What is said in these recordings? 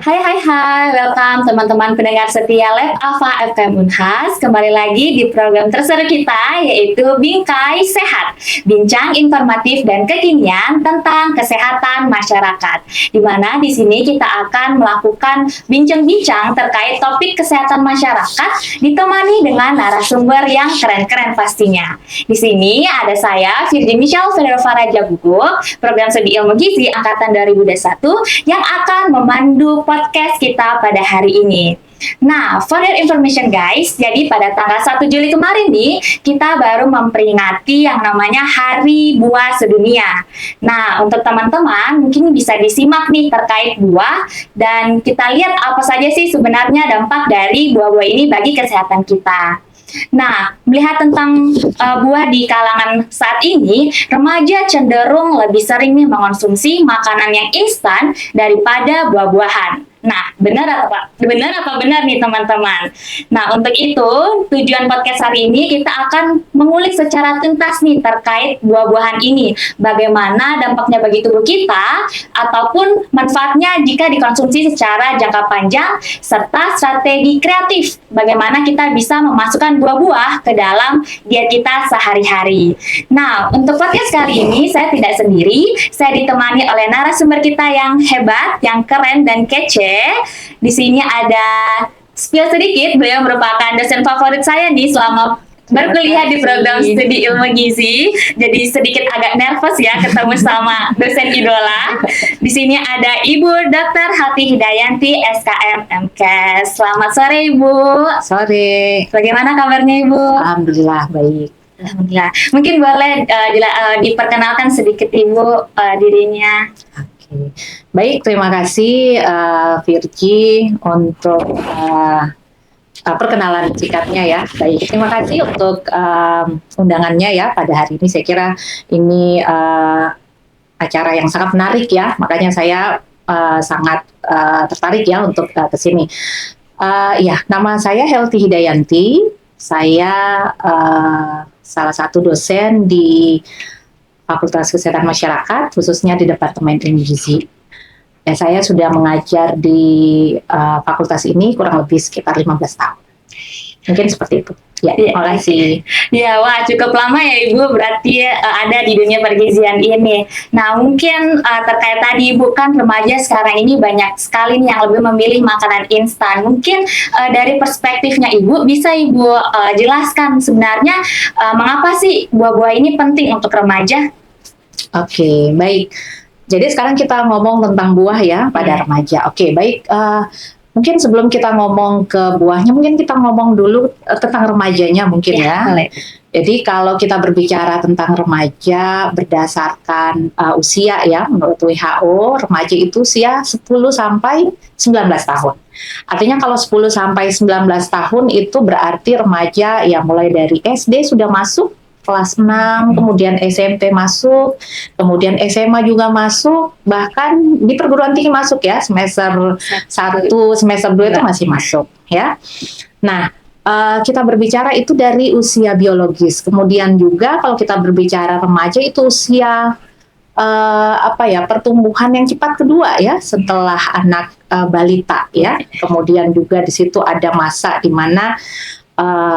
Hai, welcome teman-teman pendengar setia Lab Alpha FKM Unhas. Kembali lagi di program terseru kita, yaitu Bingkai Sehat, bincang informatif dan kekinian tentang kesehatan masyarakat. Di mana di sini kita akan melakukan bincang-bincang terkait topik kesehatan masyarakat, ditemani dengan narasumber yang keren-keren pastinya. Di sini ada saya, Virgi Michelle Federovara Jaguguk, program studi ilmu gizi angkatan 2021 yang akan memandu podcast kita pada hari ini. Nah, for your information guys, jadi pada tanggal 1 Juli kemarin nih, kita baru memperingati yang namanya Hari Buah Sedunia. Nah, untuk teman-teman mungkin bisa disimak nih terkait buah, dan kita lihat apa saja sih sebenarnya dampak dari buah-buah ini bagi kesehatan kita. Nah, melihat tentang buah di kalangan saat ini, remaja cenderung lebih sering nih mengonsumsi makanan yang instan daripada buah-buahan. Nah, benar apa benar nih teman-teman? Nah, untuk itu tujuan podcast hari ini kita akan mengulik secara tuntas nih terkait buah-buahan ini. Bagaimana dampaknya bagi tubuh kita ataupun manfaatnya jika dikonsumsi secara jangka panjang, serta strategi kreatif bagaimana kita bisa memasukkan buah-buah ke dalam diet kita sehari-hari. Nah, untuk podcast kali ini saya tidak sendiri, saya ditemani oleh narasumber kita yang hebat, yang keren dan kece. Di sini ada spill sedikit, beliau merupakan dosen favorit saya nih selama berkuliah di program studi ilmu gizi. Jadi sedikit agak nervous ya ketemu sama dosen idola. Di sini ada Ibu Dr. Hati Hidayanti, SKM MKes. Selamat sore Ibu. Sore. Bagaimana kabarnya Ibu? Alhamdulillah baik. Alhamdulillah. Mungkin boleh diperkenalkan sedikit Ibu dirinya. Oke. Baik, terima kasih Virgi untuk perkenalan singkatnya ya. Baik, terima kasih untuk undangannya ya pada hari ini. Saya kira ini acara yang sangat menarik ya, makanya saya sangat tertarik ya untuk ke sini. Ya, nama saya Healthy Hidayanti. Saya salah satu dosen di Fakultas Kesehatan Masyarakat, khususnya di Departemen Ilmu Gizi. Ya, saya sudah mengajar di fakultas ini kurang lebih sekitar 15 tahun. Mungkin seperti itu. Ya, terima kasih. Ya, wah cukup lama ya Ibu berarti ada di dunia pergizian ini. Nah, mungkin terkait tadi Ibu, kan remaja sekarang ini banyak sekali nih yang lebih memilih makanan instan. Mungkin dari perspektifnya Ibu, bisa Ibu jelaskan sebenarnya mengapa sih buah-buah ini penting untuk remaja? Oke, baik. Jadi sekarang kita ngomong tentang buah ya pada remaja. Oke, baik. Mungkin sebelum kita ngomong ke buahnya, mungkin kita ngomong dulu tentang remajanya mungkin ya. Jadi kalau kita berbicara tentang remaja berdasarkan usia ya, menurut WHO, remaja itu usia 10 sampai 19 tahun. Artinya kalau 10 sampai 19 tahun itu berarti remaja ya mulai dari SD sudah masuk kelas 6, kemudian SMP masuk, kemudian SMA juga masuk, bahkan di perguruan tinggi masuk ya, semester 1, semester 2 itu masih masuk ya. Nah, kita berbicara itu dari usia biologis. Kemudian juga kalau kita berbicara remaja itu usia pertumbuhan yang cepat kedua ya setelah anak balita ya. Kemudian juga di situ ada masa di mana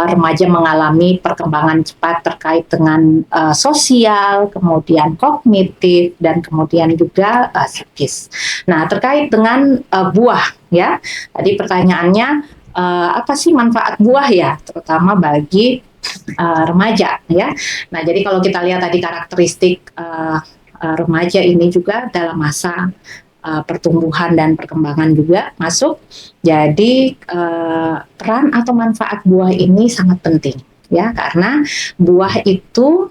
remaja mengalami perkembangan cepat terkait dengan sosial, kemudian kognitif, dan kemudian juga psikis. Nah, terkait dengan buah ya, tadi pertanyaannya apa sih manfaat buah ya, terutama bagi remaja ya. Nah, jadi kalau kita lihat tadi karakteristik remaja ini juga dalam masa pertumbuhan dan perkembangan juga masuk. Jadi peran atau manfaat buah ini sangat penting ya, karena buah itu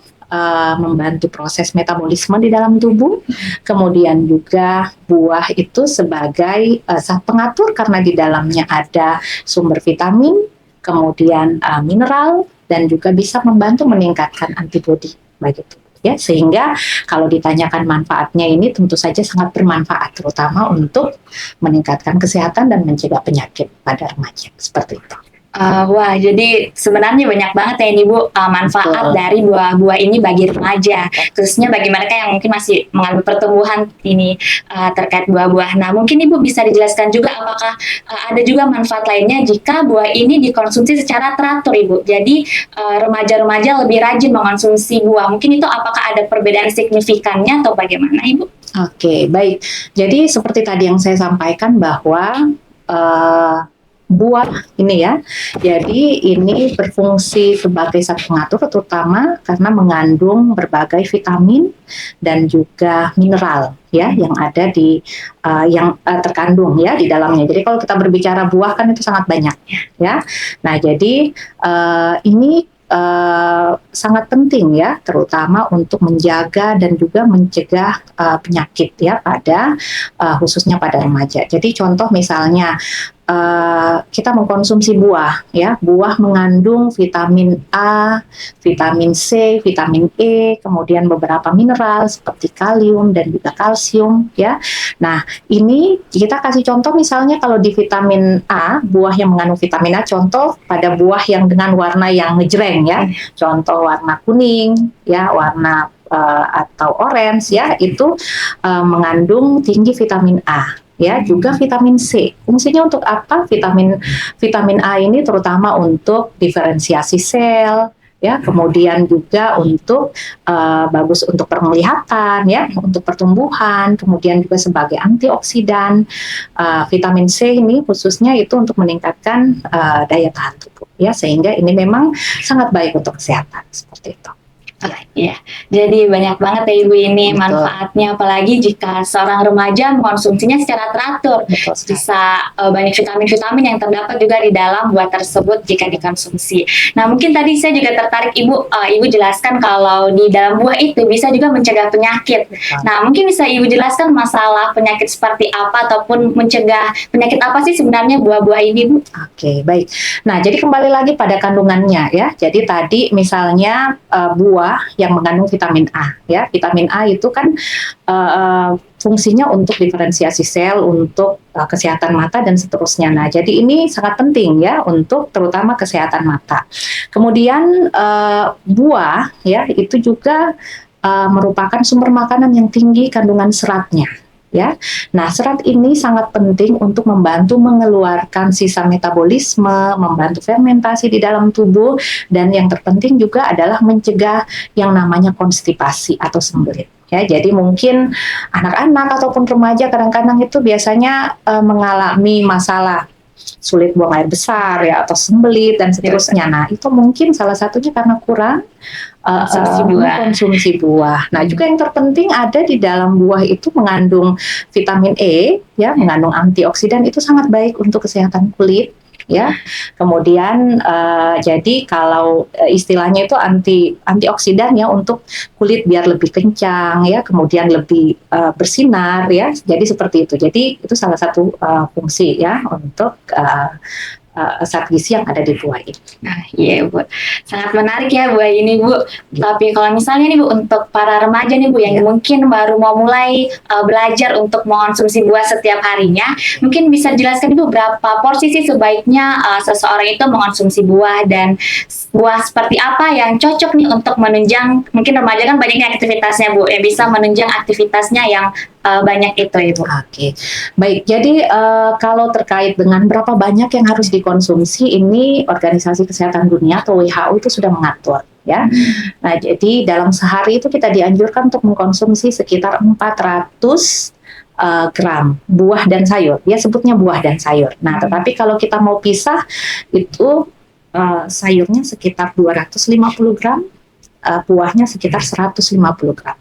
membantu proses metabolisme di dalam tubuh. Kemudian juga buah itu sebagai zat pengatur karena di dalamnya ada sumber vitamin, kemudian mineral, dan juga bisa membantu meningkatkan antibodi begitu. Ya, sehingga kalau ditanyakan manfaatnya ini tentu saja sangat bermanfaat, terutama untuk meningkatkan kesehatan dan mencegah penyakit pada remaja, seperti itu. Wah, jadi sebenarnya banyak banget ya ini Bu manfaat Betul. dari buah-buah ini bagi remaja, khususnya bagi mereka yang mungkin masih mengalami pertumbuhan ini terkait buah-buah. Nah, mungkin Ibu bisa dijelaskan juga apakah ada juga manfaat lainnya jika buah ini dikonsumsi secara teratur, Ibu. Jadi remaja-remaja lebih rajin mengonsumsi buah. Mungkin itu apakah ada perbedaan signifikannya atau bagaimana, Ibu? Oke, baik. Jadi seperti tadi yang saya sampaikan bahwa eh, buah ini ya, jadi ini berfungsi sebagai zat pengatur terutama karena mengandung berbagai vitamin dan juga mineral ya yang ada di yang terkandung ya di dalamnya. Jadi kalau kita berbicara buah kan itu sangat banyak ya. Nah, jadi ini sangat penting ya, terutama untuk menjaga dan juga mencegah penyakit ya pada khususnya pada remaja. Jadi contoh misalnya kita mengkonsumsi buah ya, buah mengandung vitamin A, vitamin C, vitamin E, kemudian beberapa mineral seperti kalium dan juga kalsium ya. Nah, ini kita kasih contoh misalnya kalau di vitamin A, buah yang mengandung vitamin A, contoh pada buah yang dengan warna yang ngejreng ya, contoh warna kuning ya, warna atau orange ya, itu mengandung tinggi vitamin A ya, juga vitamin C. Fungsinya untuk apa? Vitamin A ini terutama untuk diferensiasi sel ya, kemudian juga untuk bagus untuk penglihatan ya, untuk pertumbuhan, kemudian juga sebagai antioksidan. Vitamin C ini khususnya itu untuk meningkatkan daya tahan tubuh ya, sehingga ini memang sangat baik untuk kesehatan seperti itu. Iya, jadi banyak banget ya Ibu ini Betul. manfaatnya, apalagi jika seorang remaja mengkonsumsinya secara teratur. Betul sekali. Bisa banyak vitamin-vitamin yang terdapat juga di dalam buah tersebut jika dikonsumsi. Nah, mungkin tadi saya juga tertarik Ibu jelaskan kalau di dalam buah itu bisa juga mencegah penyakit. Nah, mungkin bisa Ibu jelaskan masalah penyakit seperti apa ataupun mencegah penyakit apa sih sebenarnya buah-buah ini, Bu? Oke, baik. Nah, jadi kembali lagi pada kandungannya ya. Jadi tadi misalnya buah yang mengandung vitamin A ya. Vitamin A itu kan fungsinya untuk diferensiasi sel, untuk kesehatan mata dan seterusnya. Nah, jadi ini sangat penting ya untuk terutama kesehatan mata. Kemudian buah ya itu juga merupakan sumber makanan yang tinggi kandungan seratnya. Ya, nah serat ini sangat penting untuk membantu mengeluarkan sisa metabolisme, membantu fermentasi di dalam tubuh, dan yang terpenting juga adalah mencegah yang namanya konstipasi atau sembelit. Ya, jadi mungkin anak-anak ataupun remaja kadang-kadang itu biasanya mengalami masalah sulit buang air besar ya atau sembelit dan seterusnya. Nah, itu mungkin salah satunya karena kurang konsumsi buah. Nah, juga yang terpenting ada di dalam buah itu mengandung vitamin E ya, mengandung antioksidan, itu sangat baik untuk kesehatan kulit ya. Kemudian jadi kalau istilahnya itu antioksidan ya, untuk kulit biar lebih kencang ya, kemudian lebih bersinar ya. Jadi seperti itu. Jadi itu salah satu fungsi ya untuk zat gizi yang ada di buah ini. Nah, iya Bu, sangat menarik ya buah ini Bu. Tapi kalau misalnya nih Bu, untuk para remaja nih Bu yang mungkin baru mau mulai belajar untuk mengonsumsi buah setiap harinya, mungkin bisa jelaskan Ibu berapa porsi sih sebaiknya seseorang itu mengonsumsi buah, dan buah seperti apa yang cocok nih untuk menunjang, mungkin remaja kan banyak aktivitasnya Bu, yang bisa menunjang aktivitasnya yang banyak itu Ibu. Oke, baik. Jadi kalau terkait dengan berapa banyak yang harus dikonsumsi, ini Organisasi Kesehatan Dunia atau WHO itu sudah mengatur ya. Nah, jadi dalam sehari itu kita dianjurkan untuk mengkonsumsi sekitar 400 gram buah dan sayur. Dia sebutnya buah dan sayur. Nah, tetapi kalau kita mau pisah itu sayurnya sekitar 250 gram, buahnya sekitar 150 gram.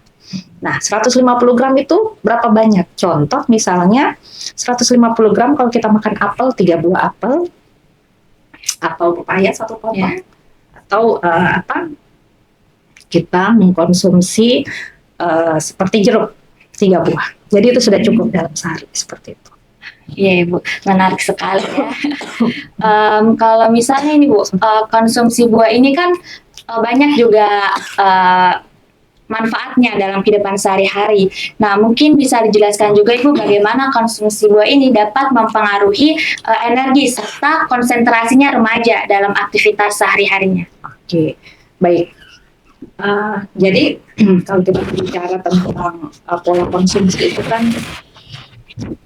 Nah, 150 gram itu berapa banyak? Contoh misalnya 150 gram kalau kita makan apel, 3 buah apel, atau pepaya 1 potong, atau kita mengkonsumsi seperti jeruk 3 buah. Jadi itu sudah cukup dalam sehari seperti itu. Iya Bu, menarik sekali ya. Kalau misalnya ini Bu, konsumsi buah ini kan banyak juga manfaatnya dalam kehidupan sehari-hari. Nah, mungkin bisa dijelaskan juga Ibu bagaimana konsumsi buah ini dapat mempengaruhi energi serta konsentrasinya remaja dalam aktivitas sehari-harinya. Oke, baik. Jadi kalau kita bicara tentang pola konsumsi itu kan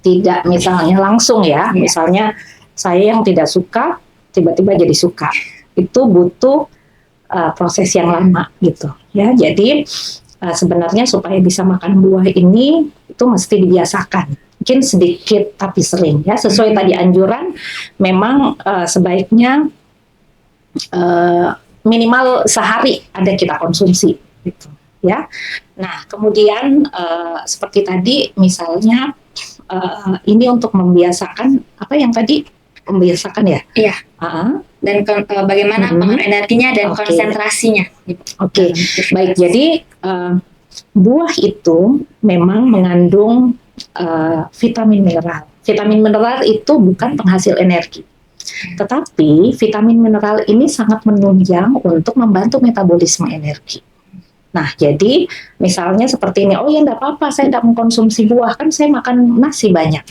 tidak misalnya langsung ya. Misalnya saya yang tidak suka tiba-tiba jadi suka. Itu butuh proses yang lama gitu ya. Jadi sebenarnya supaya bisa makan buah ini itu mesti dibiasakan. Mungkin sedikit tapi sering ya. Sesuai tadi anjuran, memang sebaiknya minimal sehari ada kita konsumsi gitu ya. Nah, kemudian seperti tadi misalnya ini untuk membiasakan apa yang tadi membiasakan ya? Iya. Dan bagaimana pengaruh energinya dan konsentrasinya. Oke. Baik. Jadi buah itu memang mengandung vitamin mineral. Vitamin mineral itu bukan penghasil energi, tetapi vitamin mineral ini sangat menunjang untuk membantu metabolisme energi. Nah, jadi misalnya seperti ini, oh ya enggak apa-apa, saya tidak mengkonsumsi buah, kan saya makan nasi banyak.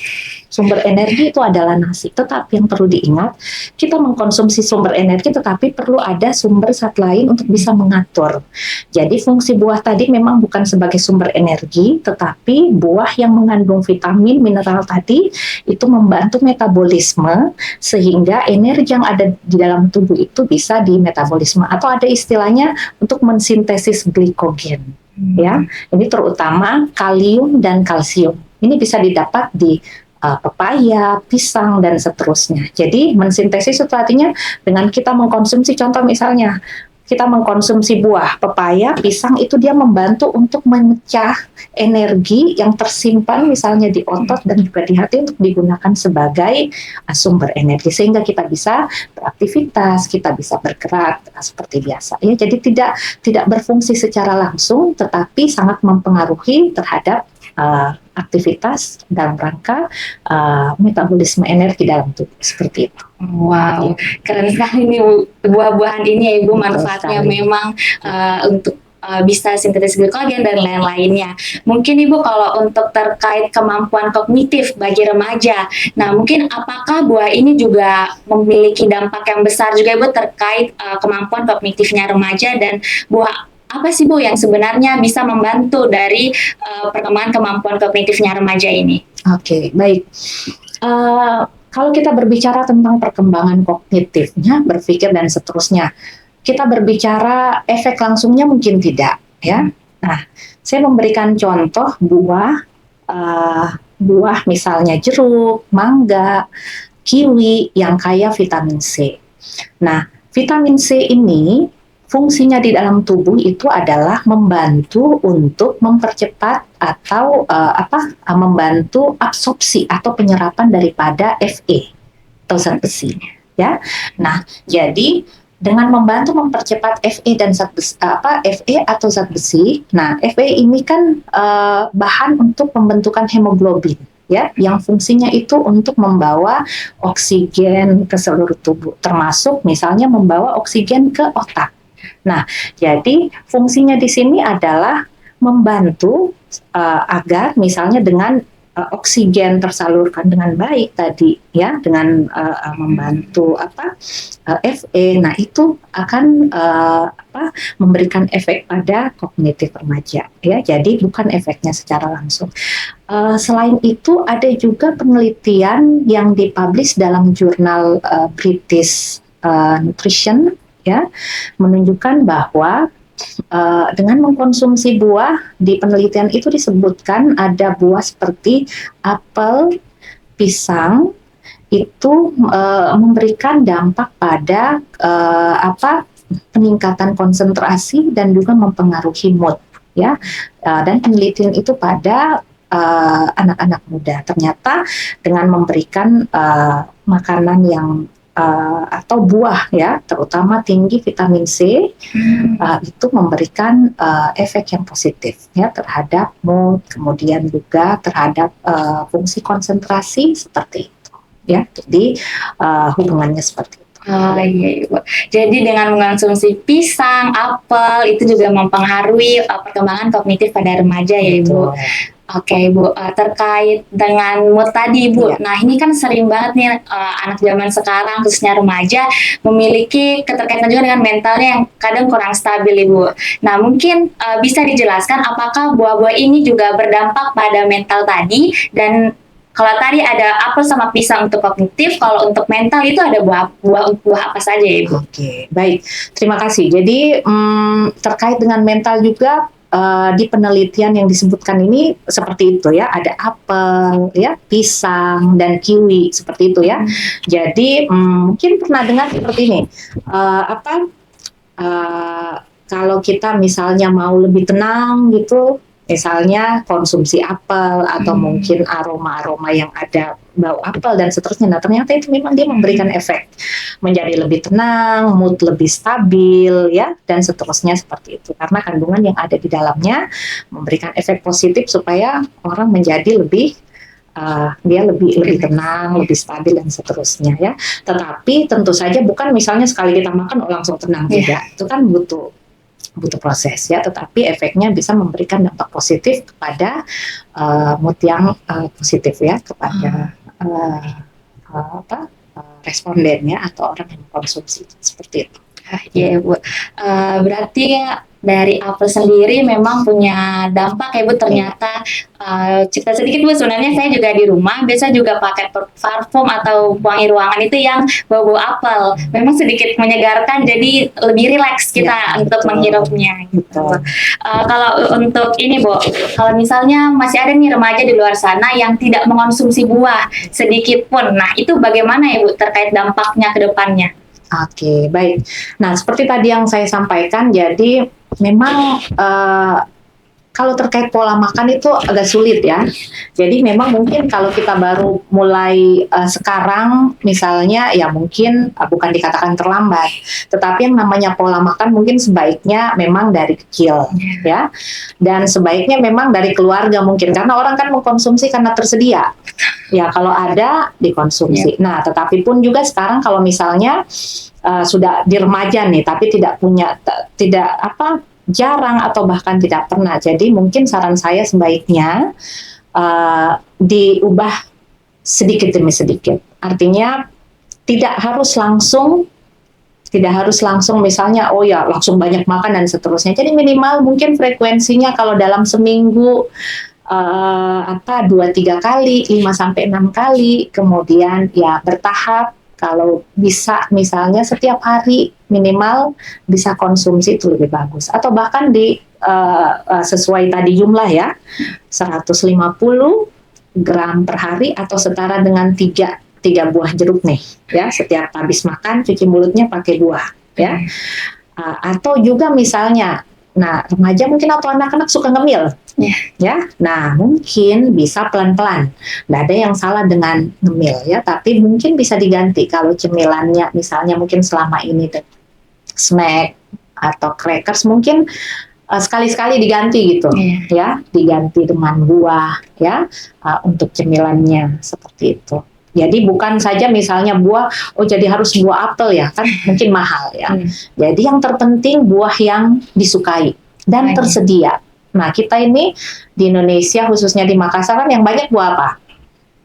Sumber energi itu adalah nasi. Tetapi yang perlu diingat, kita mengkonsumsi sumber energi, tetapi perlu ada sumber zat lain untuk bisa mengatur. Jadi fungsi buah tadi memang bukan sebagai sumber energi, tetapi buah yang mengandung vitamin, mineral tadi, itu membantu metabolisme, sehingga energi yang ada di dalam tubuh itu bisa dimetabolisme. Atau ada istilahnya untuk mensintesis glikogen. Ya, ini terutama kalium dan kalsium. Ini bisa didapat di pepaya, pisang, dan seterusnya. Jadi mensintesis itu artinya dengan kita mengkonsumsi, contoh misalnya kita mengkonsumsi buah, pepaya, pisang, itu dia membantu untuk memecah energi yang tersimpan misalnya di otot dan juga di hati untuk digunakan sebagai sumber energi, sehingga kita bisa beraktivitas, kita bisa bergerak seperti biasa. Ya, jadi tidak berfungsi secara langsung, tetapi sangat mempengaruhi terhadap aktivitas dalam rangka metabolisme energi dalam tubuh, seperti itu. Wow, keren sekali nih buah-buahan ini ya Ibu, manfaatnya memang untuk bisa sintetis glikogen dan lain-lainnya. Mungkin Ibu kalau untuk terkait kemampuan kognitif bagi remaja, nah mungkin apakah buah ini juga memiliki dampak yang besar juga Ibu terkait kemampuan kognitifnya remaja, dan buah apa sih Bu yang sebenarnya bisa membantu dari perkembangan kemampuan kognitifnya remaja ini? Oke, baik. Kalau kita berbicara tentang perkembangan kognitifnya, berpikir dan seterusnya, kita berbicara efek langsungnya mungkin tidak, ya. Nah, saya memberikan contoh buah misalnya jeruk, mangga, kiwi yang kaya vitamin C. Nah, vitamin C ini fungsinya di dalam tubuh itu adalah membantu untuk mempercepat atau membantu absorpsi atau penyerapan daripada Fe atau zat besi, ya. Nah, jadi dengan membantu mempercepat Fe dan zat besi, Fe atau zat besi. Nah, Fe ini kan bahan untuk pembentukan hemoglobin, ya, yang fungsinya itu untuk membawa oksigen ke seluruh tubuh, termasuk misalnya membawa oksigen ke otak. Nah, jadi fungsinya di sini adalah membantu agar misalnya dengan oksigen tersalurkan dengan baik tadi, ya, dengan membantu Fe. Nah, itu akan memberikan efek pada kognitif remaja, ya. Jadi bukan efeknya secara langsung. Selain itu ada juga penelitian yang dipublish dalam jurnal British Nutrition, ya, menunjukkan bahwa dengan mengkonsumsi buah, di penelitian itu disebutkan ada buah seperti apel, pisang, itu memberikan dampak pada peningkatan konsentrasi dan juga mempengaruhi mood, ya. Dan penelitian itu pada anak-anak muda. Ternyata dengan memberikan makanan yang atau buah, ya, terutama tinggi vitamin C, itu memberikan efek yang positif, ya, terhadap mood, kemudian juga terhadap fungsi konsentrasi seperti itu, ya. Jadi hubungannya seperti itu. Oh iya Ibu. Jadi dengan mengonsumsi pisang, apel itu juga mempengaruhi perkembangan kognitif pada remaja ya Ibu. Betul. Oke Ibu, terkait dengan mood tadi Ibu. Iya. Nah ini kan sering banget nih anak zaman sekarang khususnya remaja memiliki keterkaitan juga dengan mentalnya yang kadang kurang stabil Ibu. Nah mungkin bisa dijelaskan apakah buah-buah ini juga berdampak pada mental tadi, dan kalau tadi ada apel sama pisang untuk kognitif, kalau untuk mental itu ada buah apa saja ya Ibu? Oke, baik. Terima kasih. Jadi terkait dengan mental juga di penelitian yang disebutkan ini seperti itu ya, ada apel, ya, pisang dan kiwi seperti itu ya. Jadi mungkin pernah dengar seperti ini, kalau kita misalnya mau lebih tenang gitu, misalnya konsumsi apel atau mungkin aroma-aroma yang ada bau apel dan seterusnya. Nah, ternyata itu memang dia memberikan efek menjadi lebih tenang, mood lebih stabil ya dan seterusnya seperti itu. Karena kandungan yang ada di dalamnya memberikan efek positif supaya orang menjadi lebih dia lebih tenang, lebih stabil dan seterusnya ya. Tetapi tentu saja bukan misalnya sekali kita makan langsung tenang, tidak. Itu kan butuh proses ya, tetapi efeknya bisa memberikan dampak positif kepada mood yang positif ya, kepada responden ya atau orang yang mengkonsumsi seperti itu. Ya Bu, berarti dari apel sendiri memang punya dampak ya Bu. Ternyata cerita sedikit Bu, sebenarnya saya juga di rumah biasa juga pakai parfum atau wangi ruangan itu yang bau-bau apel. Memang sedikit menyegarkan, jadi lebih rileks kita untuk menghirupnya. Gitu. Kalau untuk ini Bu, kalau misalnya masih ada nih remaja di luar sana yang tidak mengonsumsi buah sedikit pun, nah itu bagaimana ya Bu terkait dampaknya ke depannya? Oke, baik. Nah, seperti tadi yang saya sampaikan, jadi memang kalau terkait pola makan itu agak sulit ya. Jadi memang mungkin kalau kita baru mulai sekarang misalnya ya mungkin bukan dikatakan terlambat, tetapi yang namanya pola makan mungkin sebaiknya memang dari kecil ya. Dan sebaiknya memang dari keluarga mungkin, karena orang kan mengkonsumsi karena tersedia. Ya kalau ada dikonsumsi. Nah, tetapi pun juga sekarang kalau misalnya sudah di remaja nih, tapi jarang atau bahkan tidak pernah. Jadi mungkin saran saya sebaiknya diubah sedikit demi sedikit. Artinya tidak harus langsung misalnya langsung banyak makan dan seterusnya. Jadi minimal mungkin frekuensinya kalau dalam seminggu 2-3 kali, 5-6 kali, kemudian ya bertahap. Kalau bisa misalnya setiap hari minimal bisa konsumsi itu lebih bagus. Atau bahkan sesuai tadi jumlah ya, 150 gram per hari atau setara dengan 3 buah jeruk nih ya. Setiap habis makan cuci mulutnya pakai buah ya. Atau juga misalnya, nah remaja mungkin atau anak-anak suka ngemil. Ya, nah mungkin bisa pelan-pelan. Nggak ada yang salah dengan ngemil ya, tapi mungkin bisa diganti kalau cemilannya misalnya mungkin selama ini snack atau crackers mungkin sekali-sekali diganti gitu ya, diganti dengan buah ya untuk cemilannya seperti itu. Jadi bukan saja misalnya buah, jadi harus buah apel ya, kan mungkin mahal ya. Jadi yang terpenting buah yang disukai dan tersedia. Nah, kita ini di Indonesia khususnya di Makassar kan yang banyak buah apa?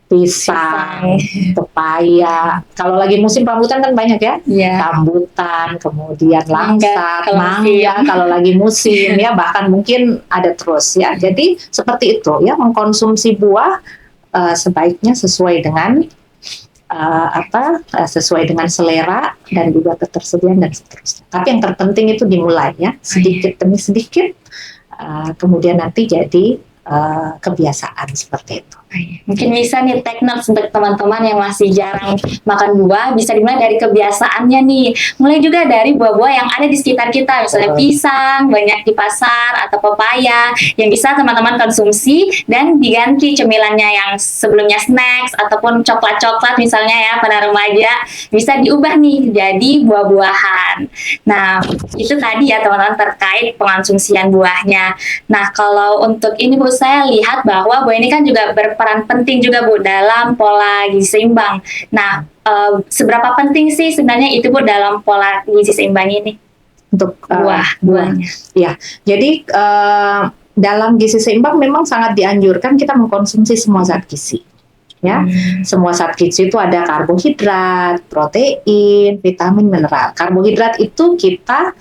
Pisang, pepaya. Kalau lagi musim rambutan kan banyak ya. Rambutan, kemudian langsat, mangga kalau lagi musim ya, bahkan mungkin ada terus ya. Jadi seperti itu ya, mengkonsumsi buah sebaiknya sesuai dengan sesuai dengan selera dan juga ketersediaan dan seterusnya. Tapi yang terpenting itu dimulai ya, sedikit demi sedikit. Kemudian nanti jadi kebiasaan seperti itu. Mungkin bisa nih teknik untuk teman-teman yang masih jarang makan buah, bisa dimulai dari kebiasaannya nih. Mulai juga dari buah-buah yang ada di sekitar kita, misalnya pisang, banyak di pasar, atau pepaya, yang bisa teman-teman konsumsi dan diganti cemilannya yang sebelumnya snacks, ataupun coklat-coklat misalnya ya pada remaja, bisa diubah nih jadi buah-buahan. Nah, itu tadi ya teman-teman terkait pengonsumsian buahnya. Nah, kalau untuk ini Bu, saya lihat bahwa buah ini kan juga berperan berperan penting juga Bu dalam pola gizi seimbang. Nah, seberapa penting sih sebenarnya itu Bu dalam pola gizi seimbang ini untuk buahnya? Ya, jadi dalam gizi seimbang memang sangat dianjurkan kita mengkonsumsi semua zat gizi. Ya, semua zat gizi itu ada karbohidrat, protein, vitamin, mineral. Karbohidrat itu kita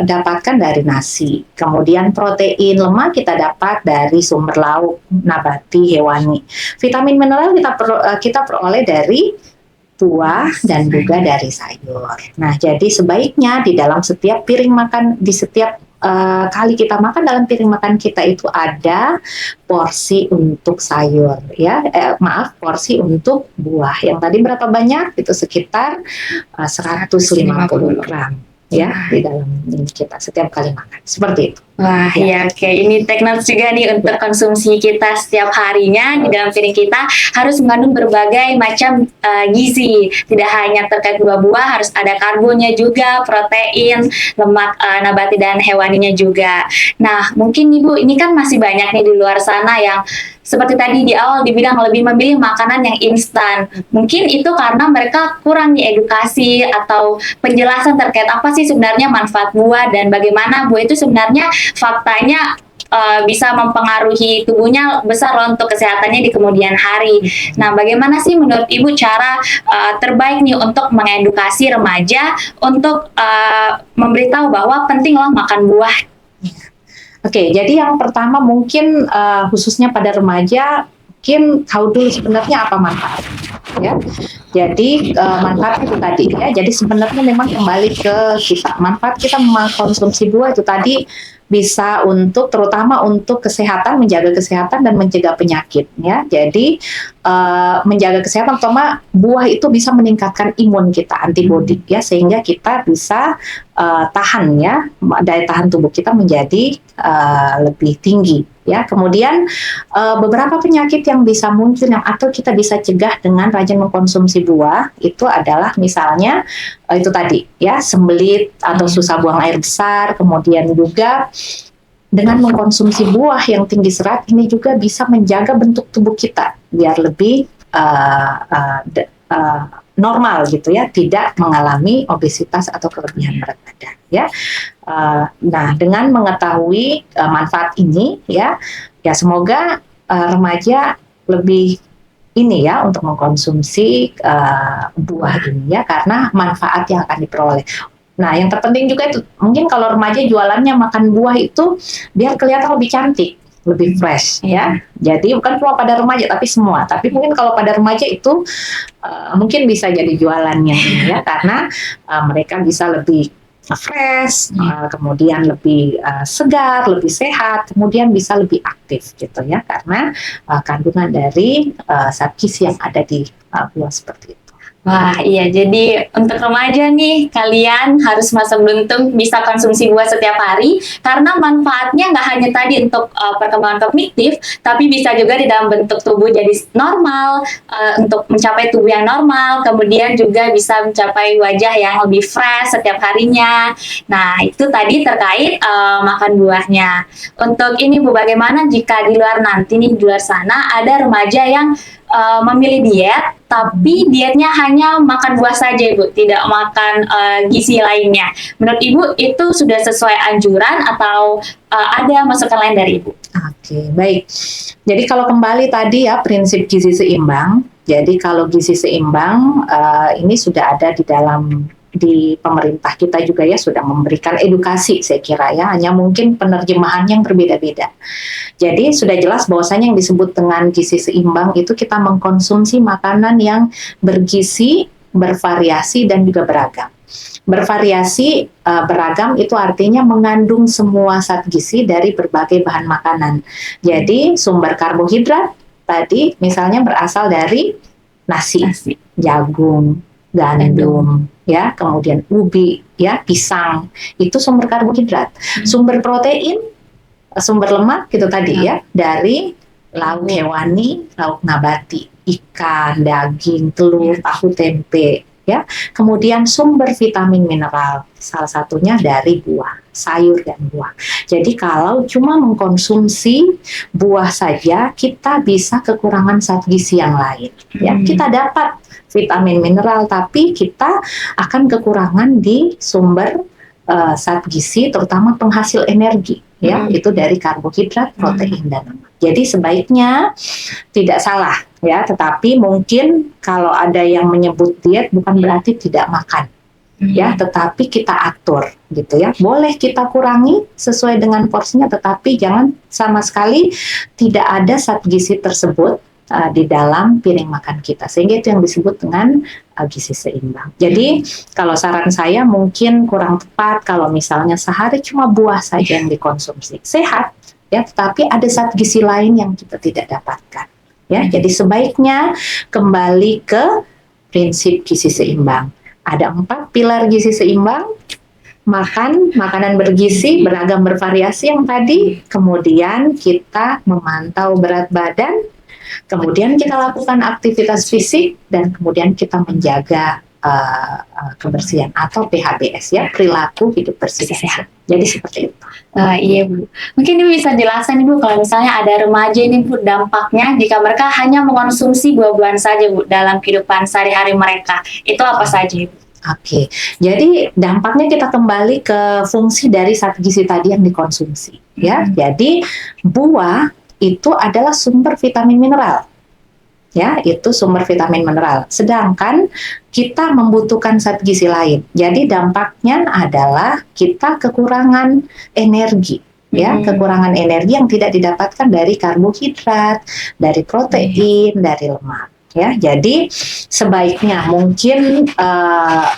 dapatkan dari nasi, kemudian protein, lemak kita dapat dari sumber lauk nabati, hewani. Vitamin, mineral kita peroleh dari buah dan juga dari sayur. Nah, jadi sebaiknya di dalam setiap piring makan, di setiap kali kita makan, dalam piring makan kita itu ada porsi untuk sayur, ya, porsi untuk buah. Yang tadi berapa banyak? Itu sekitar 150 gram. Ya, di dalam ini kita setiap kali makan seperti itu. Wah, ya, oke. Ini teknik juga nih untuk konsumsi kita setiap harinya di dalam piring kita harus mengandung berbagai macam gizi. Tidak hanya terkait buah-buah, harus ada karbonya juga, protein, lemak nabati dan hewaninya juga. Nah, mungkin Ibu, ini kan masih banyak nih di luar sana yang seperti tadi di awal dibilang lebih memilih makanan yang instan. Mungkin itu karena mereka kurang edukasi atau penjelasan terkait apa sih sebenarnya manfaat buah dan bagaimana buah itu sebenarnya faktanya bisa mempengaruhi tubuhnya besar loh untuk kesehatannya di kemudian hari. Nah, bagaimana sih menurut Ibu cara terbaik nih untuk mengedukasi remaja untuk memberitahu bahwa penting loh makan buah? Oke, jadi yang pertama mungkin khususnya pada remaja, mungkin tahu dulu sebenarnya apa manfaat, ya. Jadi manfaat itu tadi, ya. Jadi sebenarnya memang kembali ke kita. Manfaat kita mengkonsumsi buah itu tadi bisa untuk, terutama untuk kesehatan, menjaga kesehatan dan mencegah penyakit, ya. Jadi menjaga kesehatan, terutama buah itu bisa meningkatkan imun kita, antibodi, ya, sehingga kita bisa tahan, ya, daya tahan tubuh kita menjadi lebih tinggi, ya. Kemudian beberapa penyakit yang bisa muncul atau kita bisa cegah dengan rajin mengkonsumsi buah itu adalah misalnya itu tadi, ya, sembelit atau susah buang air besar. Kemudian juga dengan mengkonsumsi buah yang tinggi serat ini juga bisa menjaga bentuk tubuh kita biar lebih normal gitu, ya, tidak mengalami obesitas atau kelebihan berat badan, ya. Nah, dengan mengetahui manfaat ini, ya semoga remaja lebih ini, ya, untuk mengkonsumsi buah ini, ya, karena manfaat yang akan diperoleh. Nah, yang terpenting juga itu mungkin kalau remaja jualannya makan buah itu biar kelihatan lebih cantik, lebih fresh, ya. Jadi bukan cuma pada remaja tapi semua. Tapi mungkin kalau pada remaja itu mungkin bisa jadi jualannya, ya, karena mereka bisa lebih fresh, kemudian lebih segar, lebih sehat, kemudian bisa lebih aktif gitu, ya, karena kandungan dari zat gizi yang ada di buah seperti itu. Wah, iya. Jadi untuk remaja nih, kalian harus masa beruntung bisa konsumsi buah setiap hari karena manfaatnya nggak hanya tadi untuk perkembangan kognitif, tapi bisa juga di dalam bentuk tubuh jadi normal, untuk mencapai tubuh yang normal, kemudian juga bisa mencapai wajah yang lebih fresh setiap harinya. Nah, itu tadi terkait makan buahnya. Untuk ini Bu, bagaimana jika di luar nanti nih, di luar sana ada remaja yang memilih diet, tapi dietnya hanya makan buah saja, Ibu, tidak makan gizi lainnya. Menurut Ibu itu sudah sesuai anjuran atau ada masukan lain dari Ibu? Oke, baik. Jadi kalau kembali tadi, ya, prinsip gizi seimbang. Jadi kalau gizi seimbang ini sudah ada di pemerintah kita juga, ya, sudah memberikan edukasi, saya kira, ya, hanya mungkin penerjemahan yang berbeda-beda. Jadi sudah jelas bahwasanya yang disebut dengan gizi seimbang itu kita mengkonsumsi makanan yang bergizi, bervariasi dan juga beragam. Bervariasi, beragam itu artinya mengandung semua zat gizi dari berbagai bahan makanan. Jadi sumber karbohidrat tadi misalnya berasal dari nasi. Jagung, gandum, ya, kemudian ubi, ya, pisang, itu sumber karbohidrat. Sumber protein, sumber lemak gitu tadi, ya, dari lauk hewani, lauk nabati, ikan, daging, telur, tahu, tempe, ya. Kemudian sumber vitamin mineral, salah satunya dari buah, sayur dan buah. Jadi kalau cuma mengkonsumsi buah saja, kita bisa kekurangan zat gizi yang lain. Ya, kita dapat vitamin mineral, tapi kita akan kekurangan di sumber zat gizi, terutama penghasil energi. Ya, itu dari karbohidrat, protein dan lemak. Jadi sebaiknya tidak salah, ya. Tetapi mungkin kalau ada yang menyebut diet bukan berarti tidak makan, ya. Tetapi kita atur, gitu ya. Boleh kita kurangi sesuai dengan porsinya, tetapi jangan sama sekali tidak ada zat gizi tersebut di dalam piring makan kita, sehingga itu yang disebut dengan gizi seimbang. Jadi kalau saran saya mungkin kurang tepat kalau misalnya sehari cuma buah saja yang dikonsumsi, sehat ya, tetapi ada zat gizi lain yang kita tidak dapatkan ya. Jadi sebaiknya kembali ke prinsip gizi seimbang. Ada 4 pilar gizi seimbang: makan makanan bergizi, beragam, bervariasi yang tadi, kemudian kita memantau berat badan, kemudian kita lakukan aktivitas fisik, dan kemudian kita menjaga kebersihan atau PHBS ya, perilaku hidup bersih sehat. Jadi seperti itu. Iya Bu, mungkin Ibu bisa jelaskan Ibu kalau misalnya ada remaja ini Bu, dampaknya jika mereka hanya mengkonsumsi buah-buahan saja Bu dalam kehidupan sehari-hari mereka, itu apa saja Ibu? Oke, jadi dampaknya kita kembali ke fungsi dari zat gizi tadi yang dikonsumsi ya. Jadi buah itu adalah sumber vitamin mineral. Ya, itu sumber vitamin mineral. Sedangkan kita membutuhkan zat gizi lain. Jadi dampaknya adalah kita kekurangan energi. Ya, kekurangan energi yang tidak didapatkan dari karbohidrat, dari protein, dari lemak. Ya, jadi sebaiknya mungkin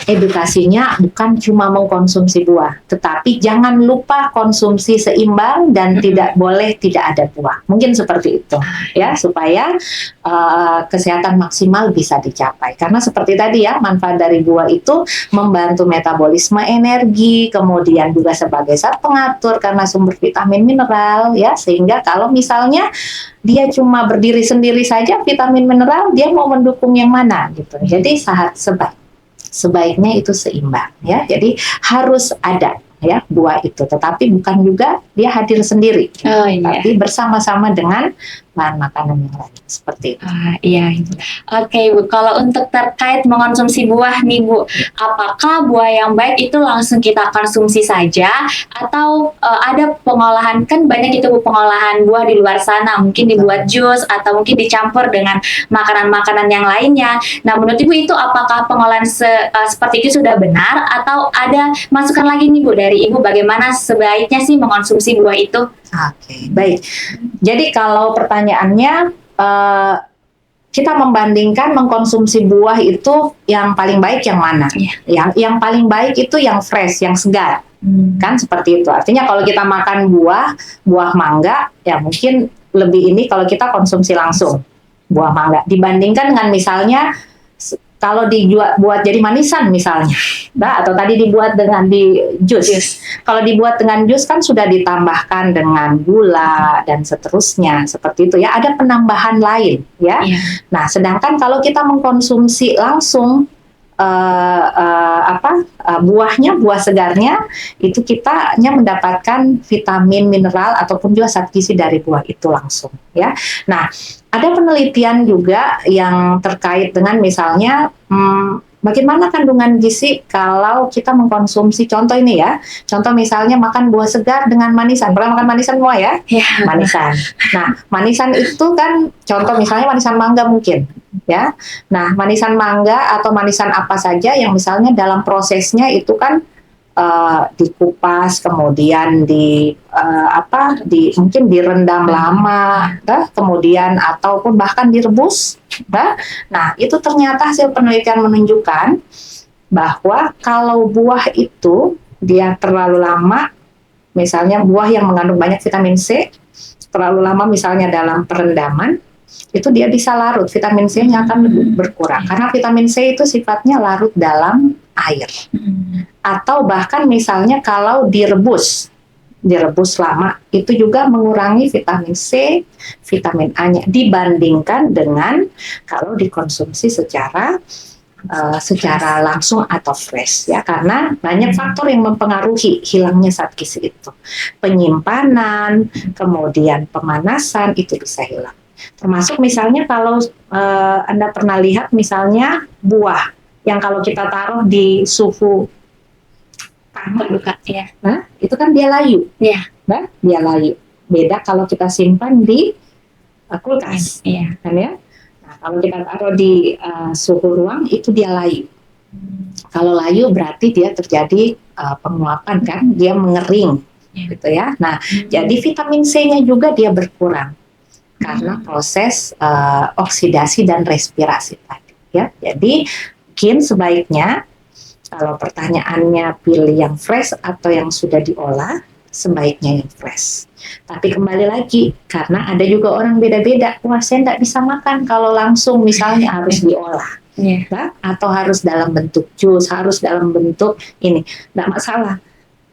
edukasinya bukan cuma mengkonsumsi buah, tetapi jangan lupa konsumsi seimbang dan tidak boleh tidak ada buah. Mungkin seperti itu, ya, supaya kesehatan maksimal bisa dicapai. Karena seperti tadi ya, manfaat dari buah itu membantu metabolisme energi, kemudian juga sebagai zat pengatur karena sumber vitamin mineral, ya, sehingga kalau misalnya dia cuma berdiri sendiri saja vitamin mineral, dia mau mendukung yang mana gitu. Jadi sebaiknya itu seimbang ya. Jadi harus ada ya buah itu, tetapi bukan juga dia hadir sendiri, tapi bersama-sama dengan bahan makanan yang lain seperti itu. Iya Ibu. Oke Ibu, kalau untuk terkait mengonsumsi buah nih Bu, apakah buah yang baik itu langsung kita konsumsi saja atau ada pengolahan, kan banyak itu Bu pengolahan buah di luar sana, mungkin dibuat jus atau mungkin dicampur dengan makanan-makanan yang lainnya. Nah menurut Ibu itu apakah pengolahan seperti itu sudah benar atau ada masukan lagi nih Bu dari Ibu bagaimana sebaiknya sih mengonsumsi buah itu? Oke, baik. Jadi kalau pertanyaannya kita membandingkan mengkonsumsi buah itu yang paling baik yang mana? Yang paling baik itu yang fresh, yang segar. Kan seperti itu. Artinya kalau kita makan buah mangga ya mungkin lebih ini kalau kita konsumsi langsung buah mangga dibandingkan dengan misalnya kalau buat jadi manisan misalnya, atau tadi dibuat dengan di jus. Kalau dibuat dengan jus kan sudah ditambahkan dengan gula dan seterusnya, seperti itu ya. Ada penambahan lain ya. Nah, sedangkan kalau kita mengkonsumsi langsung buahnya, buah segarnya, itu kita hanya mendapatkan vitamin, mineral ataupun juga zat gizi dari buah itu langsung ya. Nah, ada penelitian juga yang terkait dengan misalnya bagaimana kandungan gizi kalau kita mengkonsumsi, contoh ini ya, contoh misalnya makan buah segar dengan manisan. Pernah makan manisan semua ya? Manisan. Nah, manisan itu kan contoh misalnya manisan mangga mungkin ya. Nah, manisan mangga atau manisan apa saja yang misalnya dalam prosesnya itu kan dikupas, kemudian mungkin direndam lama, kemudian ataupun bahkan direbus. Nah, itu ternyata hasil penelitian menunjukkan bahwa kalau buah itu dia terlalu lama, misalnya buah yang mengandung banyak vitamin C, terlalu lama misalnya dalam perendaman, itu dia bisa larut, vitamin C-nya akan berkurang karena vitamin C itu sifatnya larut dalam air. Atau bahkan misalnya kalau direbus lama, itu juga mengurangi vitamin C, vitamin A-nya dibandingkan dengan kalau dikonsumsi secara secara langsung atau fresh ya, karena banyak faktor yang mempengaruhi hilangnya zat gizi itu. Penyimpanan, kemudian pemanasan itu bisa hilang. Termasuk misalnya kalau Anda pernah lihat misalnya buah yang kalau kita taruh di suhu Terbuka ya. nah, itu kan dia layu. Iya. Nah, dia layu. Beda kalau kita simpan di kulkas. Iya. Kan ya? Nah, kalau kita taruh di suhu ruang itu dia layu. Kalau layu berarti dia terjadi penguapan kan, dia mengering gitu ya. Nah, jadi vitamin C-nya juga dia berkurang karena proses oksidasi dan respirasi tadi ya. Jadi mungkin sebaiknya kalau pertanyaannya pilih yang fresh atau yang sudah diolah, sebaiknya yang fresh. Tapi kembali lagi, karena ada juga orang beda-beda. Wah, saya tidak bisa makan kalau langsung misalnya harus diolah. Ya, atau harus dalam bentuk jus, harus dalam bentuk ini. Tidak masalah.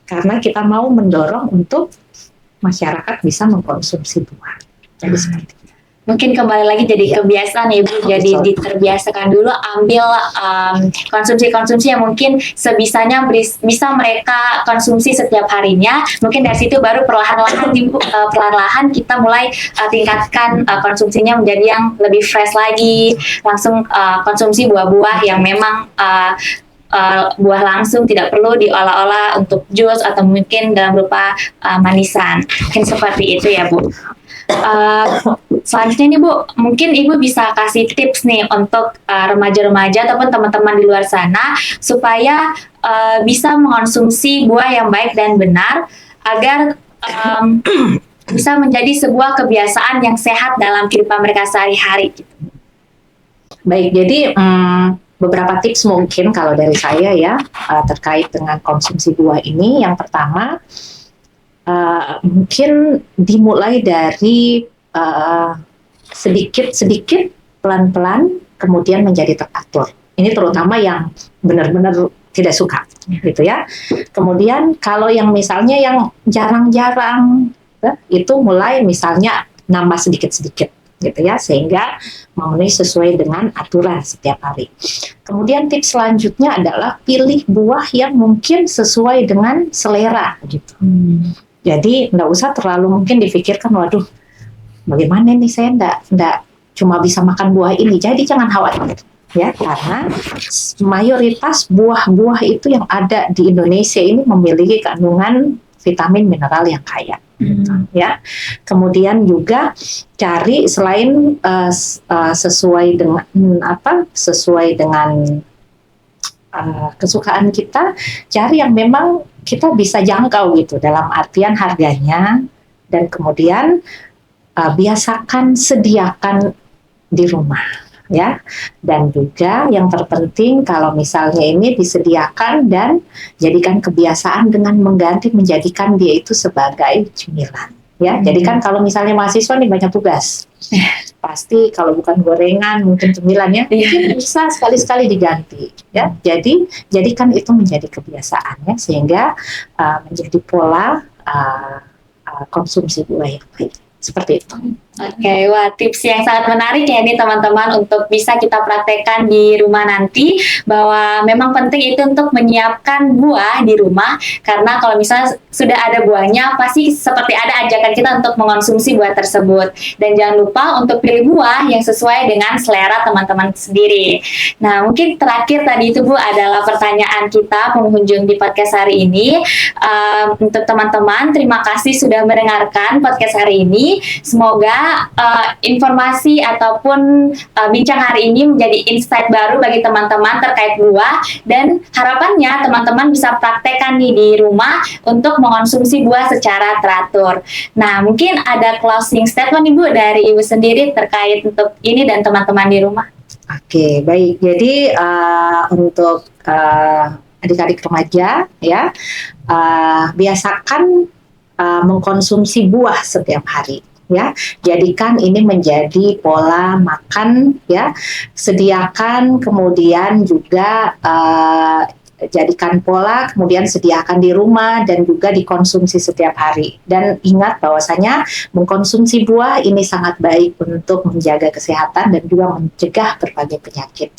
Karena kita mau mendorong untuk masyarakat bisa mengkonsumsi buah. Jadi seperti itu. Mungkin kembali lagi jadi kebiasaan ya Bu, jadi diterbiasakan dulu ambil konsumsi-konsumsi yang mungkin sebisanya bisa mereka konsumsi setiap harinya. Mungkin dari situ baru perlahan-lahan kita mulai tingkatkan konsumsinya menjadi yang lebih fresh lagi, langsung konsumsi buah-buah yang memang buah langsung, tidak perlu diolah-olah untuk jus atau mungkin dalam berupa manisan. Mungkin seperti itu ya Bu. Selanjutnya nih Bu, mungkin Ibu bisa kasih tips nih untuk remaja-remaja ataupun teman-teman di luar sana supaya bisa mengonsumsi buah yang baik dan benar agar bisa menjadi sebuah kebiasaan yang sehat dalam kehidupan mereka sehari-hari. Baik, jadi beberapa tips mungkin kalau dari saya ya terkait dengan konsumsi buah ini. Yang pertama, mungkin dimulai dari sedikit-sedikit, pelan-pelan, kemudian menjadi teratur. Ini terutama yang benar-benar tidak suka, gitu ya. Kemudian kalau yang misalnya yang jarang-jarang, itu mulai misalnya nambah sedikit-sedikit, gitu ya, sehingga memenuhi sesuai dengan aturan setiap hari. Kemudian tips selanjutnya adalah pilih buah yang mungkin sesuai dengan selera, gitu. Jadi nggak usah terlalu mungkin dipikirkan, waduh, bagaimana nih saya nggak cuma bisa makan buah ini. Jadi jangan khawatir ya, karena mayoritas buah-buah itu yang ada di Indonesia ini memiliki kandungan vitamin mineral yang kaya. Ya, kemudian juga cari selain sesuai dengan kesukaan kita, cari yang memang kita bisa jangkau gitu dalam artian harganya, dan kemudian biasakan sediakan di rumah ya. Dan juga yang terpenting kalau misalnya ini disediakan dan jadikan kebiasaan dengan menjadikan dia itu sebagai cemilan ya. Jadi kan kalau misalnya mahasiswa nih banyak tugas, pasti kalau bukan gorengan mungkin cemilan ya, mungkin bisa sekali-sekali diganti ya. Jadi jadikan itu menjadi kebiasaan ya, sehingga menjadi pola konsumsi buah yang baik. Seperti itu. Oke, wah tips yang sangat menarik ya ini teman-teman untuk bisa kita praktekkan di rumah nanti, bahwa memang penting itu untuk menyiapkan buah di rumah, karena kalau misalnya sudah ada buahnya pasti seperti ada ajakan kita untuk mengonsumsi buah tersebut. Dan jangan lupa untuk pilih buah yang sesuai dengan selera teman-teman sendiri. Nah, mungkin terakhir tadi itu Bu adalah pertanyaan kita penghujung di podcast hari ini. Untuk teman-teman, terima kasih sudah mendengarkan podcast hari ini. Semoga informasi ataupun bincang hari ini menjadi insight baru bagi teman-teman terkait buah, dan harapannya teman-teman bisa praktekkan nih di rumah untuk mengonsumsi buah secara teratur. Nah, mungkin ada closing statement Ibu dari Ibu sendiri terkait untuk ini dan teman-teman di rumah. Oke, baik. Jadi untuk adik-adik remaja ya, biasakan mengkonsumsi buah setiap hari ya. Jadikan ini menjadi pola makan ya. Sediakan, kemudian juga jadikan pola, kemudian sediakan di rumah dan juga dikonsumsi setiap hari. Dan ingat bahwasanya mengkonsumsi buah ini sangat baik untuk menjaga kesehatan dan juga mencegah berbagai penyakit.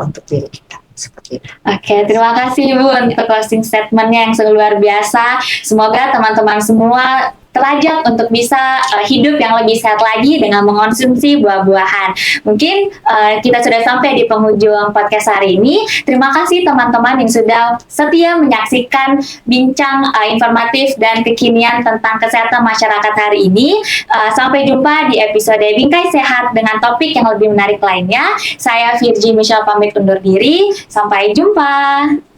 untuk diri kita. Seperti itu. Oke, terima kasih Bu untuk closing statementnya yang sangat luar biasa. Semoga teman-teman semua terajak untuk bisa hidup yang lebih sehat lagi dengan mengonsumsi buah-buahan. Mungkin kita sudah sampai di penghujung podcast hari ini. Terima kasih teman-teman yang sudah setia menyaksikan bincang informatif dan kekinian tentang kesehatan masyarakat hari ini. Sampai jumpa di episode Bingkai Sehat dengan topik yang lebih menarik lainnya. Saya Virgi Michelle pamit undur diri. Sampai jumpa.